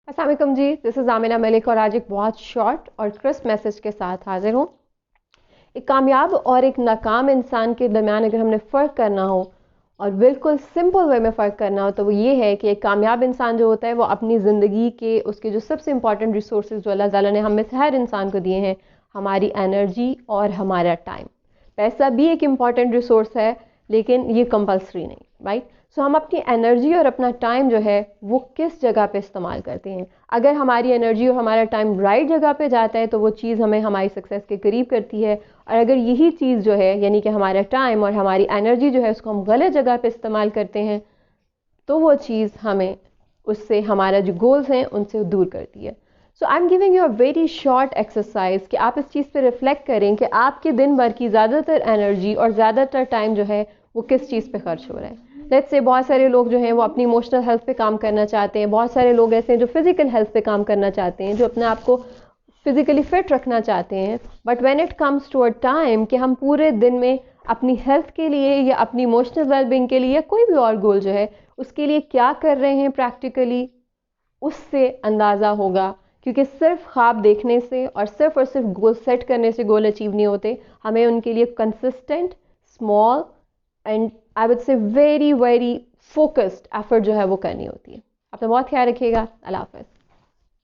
अस्सलाम वालेकुम जी, this is Amina Malik और आज एक बहुत शॉर्ट और क्रिस्प मैसेज के साथ हाजिर हूँ। एक कामयाब और एक नाकाम इंसान के दरमियान अगर हमने फ़र्क करना हो और बिल्कुल सिंपल वे में फ़र्क करना हो तो वो ये है कि एक कामयाब इंसान जो होता है वो अपनी ज़िंदगी के उसके जो सबसे इंपॉर्टेंट रिसोर्सेज जो अल्लाह ताला ने हम में से हर इंसान को दिए हैं, हमारी एनर्जी और हमारा टाइम। पैसा भी एक इम्पॉर्टेंट रिसोर्स है लेकिन ये कंपल्सरी नहीं, राइट। सो हम अपनी एनर्जी और अपना टाइम जो है वो किस जगह पे इस्तेमाल करते हैं। अगर हमारी एनर्जी और हमारा टाइम राइट जगह पे जाता है तो वो चीज़ हमें हमारी सक्सेस के करीब करती है, और अगर यही चीज़ जो है यानी कि हमारा टाइम और हमारी एनर्जी जो है उसको हम गलत जगह पे इस्तेमाल करते हैं तो वो चीज़ हमें उससे हमारा जो गोल्स हैं उनसे दूर करती है। So I am giving you a very short exercise कि आप इस चीज़ पे रिफ्लेक्ट करें कि आपके दिन भर की ज़्यादातर एनर्जी और ज़्यादातर टाइम जो है वो किस चीज़ पे खर्च हो रहा है। लेट्स से बहुत सारे लोग जो हैं वो अपनी इमोशनल हेल्थ पे काम करना चाहते हैं, बहुत सारे लोग ऐसे हैं जो फिज़िकल हेल्थ पे काम करना चाहते हैं, जो अपने आप को फिज़िकली फिट रखना चाहते हैं। But when it comes to a time कि हम पूरे दिन में अपनी हेल्थ के लिए या अपनी इमोशनल वेलबींग के लिए या कोई भी और गोल जो है उसके लिए क्या कर रहे हैं प्रैक्टिकली, उससे अंदाज़ा होगा। क्योंकि सिर्फ ख्वाब देखने से और सिर्फ गोल सेट करने से गोल अचीव नहीं होते, हमें उनके लिए consistent, small and I would say very very focused effort जो है वो करनी होती है। अपना बहुत ख्याल रखिएगा। अल्लाह हाफ़िज़।